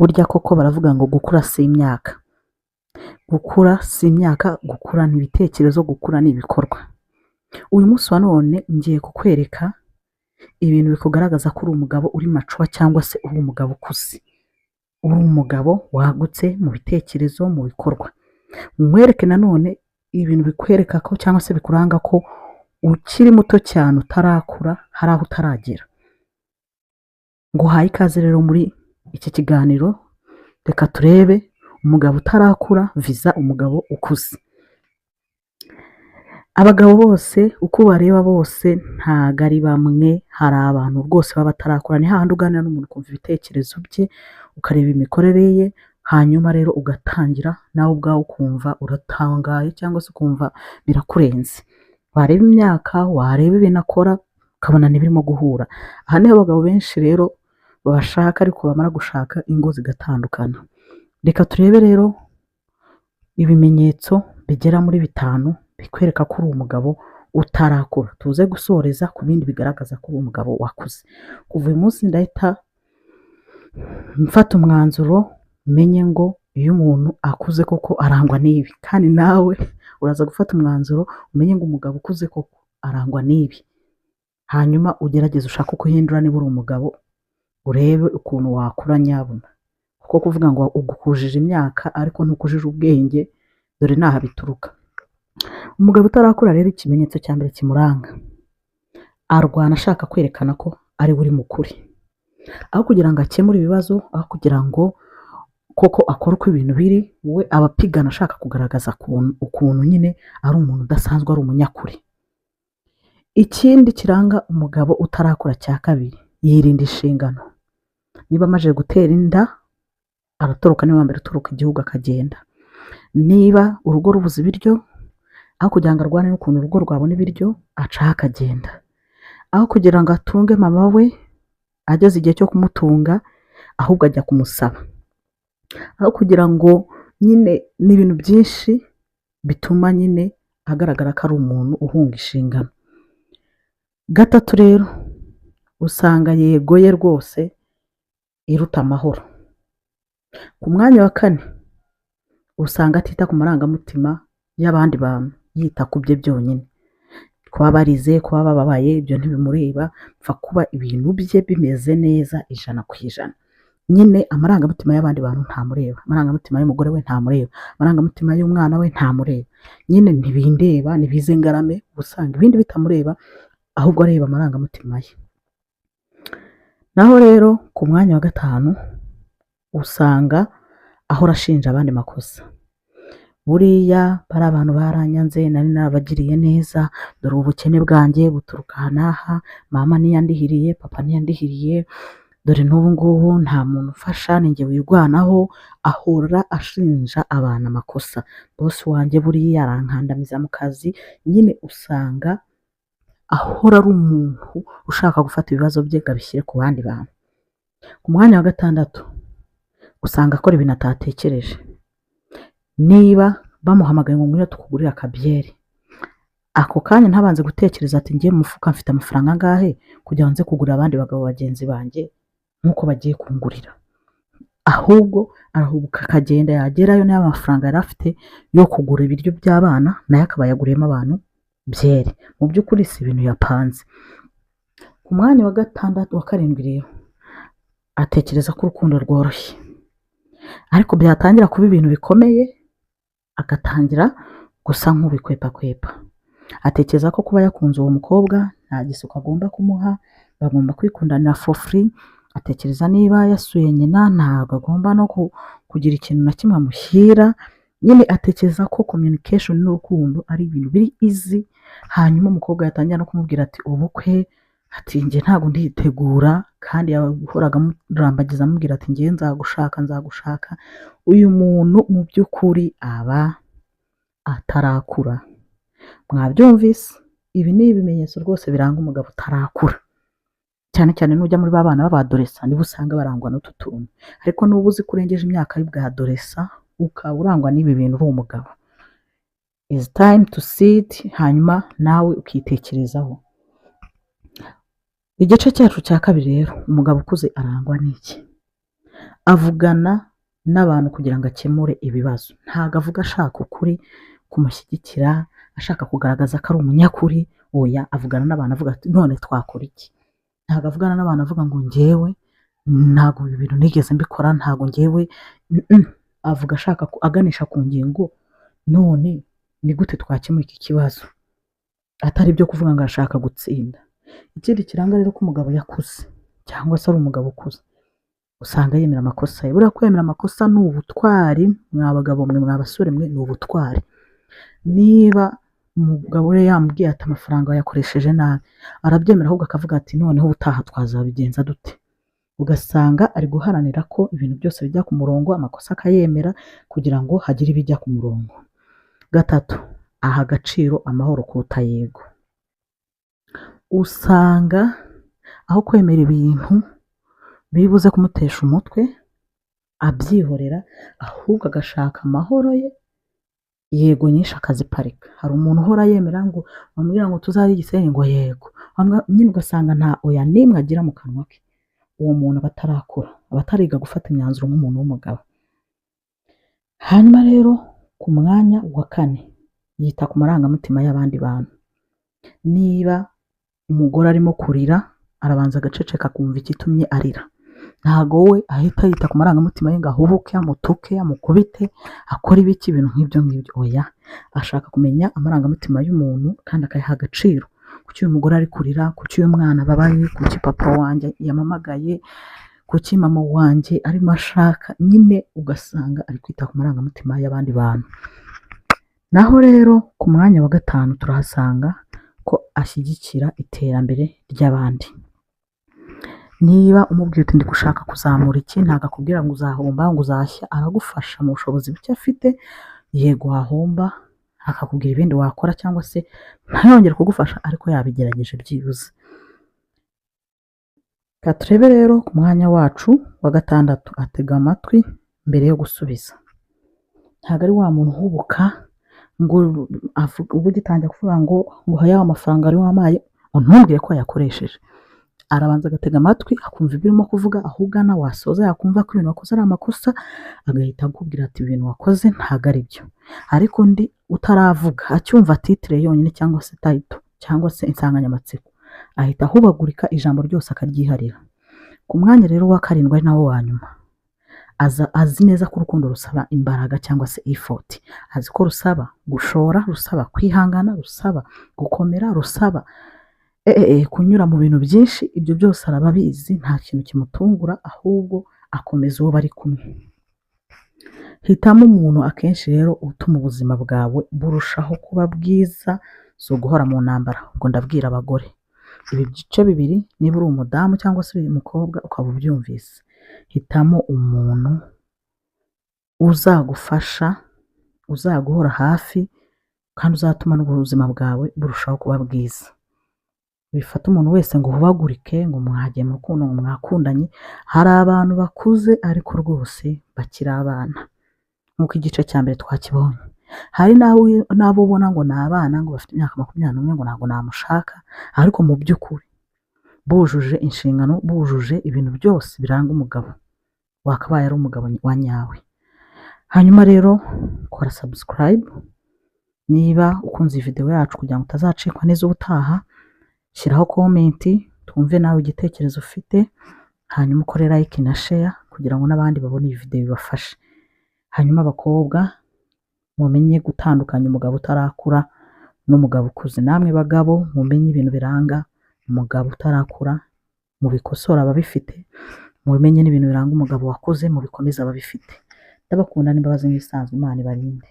burya koko baravuga ngo gukura si imyaka. Gukura si imyaka, gukura ni ibitekerezo, gukura ni ibikorwa. Uyu munsi wa none ngiye kukwereka ibintu bikugaragaza ko uri umugabo uri macuwa cyangwa se uri umugabo ukuze. Uri umugabo wagutse mu bitekerezo, mu bikorwa. Nkwereke nanone ibintu bikwereka ko cyangwa se bikuranga ko ukiri muto cyane utarakura, hari aho utaragera. Nguhaye ikaze rero muri iki kiganiro, reka turebe umugabo utarakura viza umugabo ukuze. Abagabo bose uko bareba bose ntago ari bamwe, hari abantu rwose baba batarakura. Ni hahandi uganira n'umuntu ukumva ibitekerezo bye, ukareba imikorere ye, hanyuma rero ugatangira nawe ubwawe ukumva uratangaye cyangwa se ukumva birakurenze. Wareba imyaka, wareba ibintu akora, ukabona ntibirimo guhura. Aha niho abagabo benshi rero bashaka, ariko bamara gushaka ingo zigatandukana. Reka turebe rero ibimenyetso bigera muri 5 bikwereka ko uri umugabo utarakura. Tuze gusoreza ku bindi bigaragaza ko uri umugabo wakuze. Kuva uyu munsi ndahita mfata umwanzuro, menye ngo iyo umuntu akuze koko arangwa n'ibi, kandi nawe uraza gufata umwanzuro umenye ngo umugabo ukuze koko arangwa n'ibi. Hanyuma ugerageze ushaka uko uhindura niba uri umugabo, urebe ukuntu wakura nyabuna. Kuko kuvuga ngo ugukujije imyaka ariko ntukujije ubwenge, dore naha bituruka. Umugabo utarakura rero ikimenyetso cya mbere kimuranga, arwana ashaka kwerekana ko ari uri mukuri. Aho kugira ngo akemure ibibazo, aho kugira ngo koko akore uko ibintu biri, we abapigana ashaka kugaragaza ukuntu nyine ari umuntu udasanzwe, ari umunyakuri. Ikindi kiranga umugabo utarakura cya kabiri, yirinda inshingano. Niba amaze gutera inda, aratoroka, niba mbere utoroka igihugu akagenda. Niba urugo rubuze ibiryo, aho kugira ngo arwane n'ukuntu urugo rwabona ibiryo, acaho akagenda. Aho kugira ngo atunge mama we, ageze igihe cyo kumutunga, ahubwo ajya kumusaba. Aho kugira ngo nyine n'ibintu byinshi bituma nyine agaragara ko ari umuntu uhunga inshingano. Gatatu rero, usanga yego ye rwose iruta amahoro. Ku mwanya wa 4, usanga atita ku marangamutima y'abandi bantu, yita ku bye byonyine. Kuba barize, kuba bababaye, ibyo ntibimureba, pfa kuba ibintu bye bimeze neza 100%. Nyine amarangamutima y'abandi bantu ntamureba, amarangamutima y'umugore we ntamureba, amarangamutima y'umwana we ntamureba. Nyine ntibindeba, nibize ngarame, usanga ibindi bitamureba, ahubwo areba amarangamutima ye. Naho rero ku mwanya wa 5, usanga aho arashinja abandi makosa. Buriya bari abantu baranyanze, nari nabagiriye neza, dore ubukene bwanjye buturuka aha n'aha, mama niyandihiriye, papa niyandihiriye, dore n'ubu ngubu nta muntu ufasha, ninjye wirwanaho. Ahora ashinja abantu amakosa. Bosi wanjye buriya arankandamiza mu kazi. Nyine usanga ahora ari umuntu ushaka gufata ibibazo bye akabishyira ku bandi bantu. Ku mwanya wa 6, usanga akora ibintu atatekereje. Niba bamuhamagaye ngo ngwino tukugurira akabyeri, ako kanya ntabanze gutekereza ati ngiye mu mufuka mfite amafaranga angahe kugira ngo nze kugurira abandi bagabo bagenzi banjye nkuko bagiye kungurira. Ahubwo arahubuka akagenda, yagerayo n'aya mafaranga yari afite yo kugura ibiryo by'abana, nayo akaba yaguriyemo abantu byeri. Mu by'ukuri si ibintu yapanze. Ku mwanya wa 6, wa 7 rero, atekereza ko urukundo rworoshye, ariko byatangira kuba ibintu bikomeye agatangira gusa nk'ubikwepa. Atekereza ko kuba yakunze uwo mukobwa nta gisuko agomba kumuha, bagomba kwikundanira for free. Atekereza niba yasuye nyina ntabwo agomba no kugira ikintu na kimwe amushyira. Nyine atekereza ko communication n'urukundo ari ibintu biri easy. Hanyuma umukobwa yatangira no kumubwira ati ubukwe, ati njye ntabwo nditegura, kandi yahoraga amurambagiza amubwira ati njye nzagushaka. Uyu muntu mu by'ukuri aba atarakura. Mwabyumvise? Ibi ni ibimenyetso rwose biranga umugabo utarakura. Cyane cyane nujya muri babana b'abadoresa nibo usanga barangwa n'utu tuntu. Ariko nuba uzi kurengeje imyaka y'ubwadoresa, ukaba urangwa n'ibi bintu uri umugabo. It's time to sit, hanyuma nawe ukitekerezaho. Igice cyacu cya 2 rero, umugabo ukuze arangwa n'iki? avugana n'abantu kugira ngo akemure ibibazo, ntabwo avuga ashaka ukuri kumushyigikira, ashaka kugaragaza ko ari umunyakuri, oya avugana n'abantu avuga ati none twakora iki, ntabwo avugana n'abantu avuga ngo njyewe ntabwo ibi bintu nigeze mbikora, ntabwo njyewe avuga ashaka aganisha ku ngingo none ni gute twakemura iki kibazo, atari ibyo kuvuga ngo arashaka gutsinda. Ikindi kiranga rero ko umugabo yakuze cyangwa se ari umugabo ukuze, usanga yemera amakosa ye. Buriya kwemera amakosa ni ubutwari, mwa bagabo mwe, mwa basore mwe, ni ubutwari. Niba umugabo we yamubwiye ati amafaranga yakoresheje nabi, arabyemera ahubwo akavuga ati noneho ubutaha twazabigenza dute, ugasanga ari guharanira ko ibintu byose bijya ku murongo, amakosa akayemera kugira ngo hagire ibijya ku murongo. Gatatu, aha agaciro amahoro kuruta yego. Usanga aho kwemera ibintu bibuze kumutesha umutwe abyihorera, ahubwo agashaka amahoro ye, yego nyinshi akaziparika. Hari umuntu uhora yemera ngo bamubwira ngo tuzajye Gisenyi ngo yego, nyine ugasanga nta oya n'imwe agira mu kanwa ke. Uwo muntu aba atarakura, aba atariga gufata imyanzuro nk'umuntu w'umugabo. Hanyuma rero ku mwanya wa kane, yita ku marangamutima y'abandi bantu. Niba umugore arimo kurira, arabanza agaceceka akumva igitumye arira, ntago we ahita yita ku marangamutima ye ngo ahubuke, amutuke, amukubite, akora ibiki, ibintu nk'ibyo ngibyo, oya ashaka kumenya amarangamutima y'umuntu kandi akayaha agaciro. Kuki uyu mugore ari kurira, kuki uyu mwana ababaye, kuki papa wanjye yamamagaye, kuki mama wanjye arimo ashaka, nyine ugasanga ari kwita ku marangamutima y'abandi bantu. Naho rero ku mwanya wa gatanu turahasanga ko ashyigikira iterambere ry'abandi. Niba umubwira uti ndi gushaka kuzamura iki, ntabwo akubwira ngo uzahomba, ngo uzashya, aragufasha mu bushobozi buke afite, yego wahomba, akakubwira ibindi wakora cyangwa se ntayongere kugufasha ariko yabigerageje byibuze. Turebe rero ku mwanya wacu wa gatandatu, atega amatwi mbere yo gusubiza. Ntabwo ari wa muntu uhubuka ngo uba ugitangira kuvuga ngo yawe amafaranga ari wamaye, ntumbwire ko yakoresheje. Arabanza agatega amatwi akumva ibyo urimo kuvuga, aho ugana wasoza yakumva ko ibintu wakoze ari amakosa, agahita akubwira ati ibintu wakoze ntabwo ari byo. Ariko undi utaravuga, acyumva titire yonyine cyangwa se tayito cyangwa se insanganyamatsiko, ahita ahubagurika ijambo ryose akaryiharira. Ku mwanya rero wa karindwi ari nawo wa nyuma, azi neza ko urukundo rusaba imbaraga cyangwa se effort, azi ko rusaba gushora, rusaba kwihangana, rusaba gukomera, rusaba kunyura mu bintu byinshi. Ibyo byose araba abizi, nta kintu kimutungura, ahubwo akomeza uwo bari kumwe. Hitamo umuntu akenshi rero utuma ubuzima bwawe burushaho kuba bwiza, so guhora mu ntambara. Ubwo ndabwira abagore ibi bice bibiri, niba uri umudamu cyangwa se uri umukobwa ukaba ubyumvise, hitamo umuntu uzagufasha, uzaguhora hafi, kandi uzatuma n'ubuzima bwawe burushaho kuba bwiza. Bifata umuntu wese ngo uhubagurike, ngo mwagiye mu rukundo, ngo mwakundanye. Hari abantu bakuze ariko rwose bakiri abana, nk'uko igice cya mbere twakibonye. Hari n'abo ubona ngo ni abana, ngo bafite imyaka 21, ngo ntabwo namushaka, ariko mu by'ukuri bujuje inshingano, bujuje ibintu byose biranga umugabo, wakabaye ari umugabo wa nyawe. Hanyuma rero kora subscribe niba ukunze iyi video yacu kugira ngo utazacikwa neza ubutaha. Shyiraho komenti twumve nawe igitekerezo ufite, hanyuma ukore like na share kugira ngo n'abandi babone iyi video bibafashe. Hanyuma abakobwa mumenye gutandukanya umugabo utarakura n'umugabo ukuze. Namwe bagabo mumenye ibintu biranga umugabo utarakura, mubikosora ababifite, mumenye n'ibintu biranga umugabo wakuze, mubikomeza ababifite. Ndabakunda n'imbabazi nk'isanzwe, Imana ibarinde.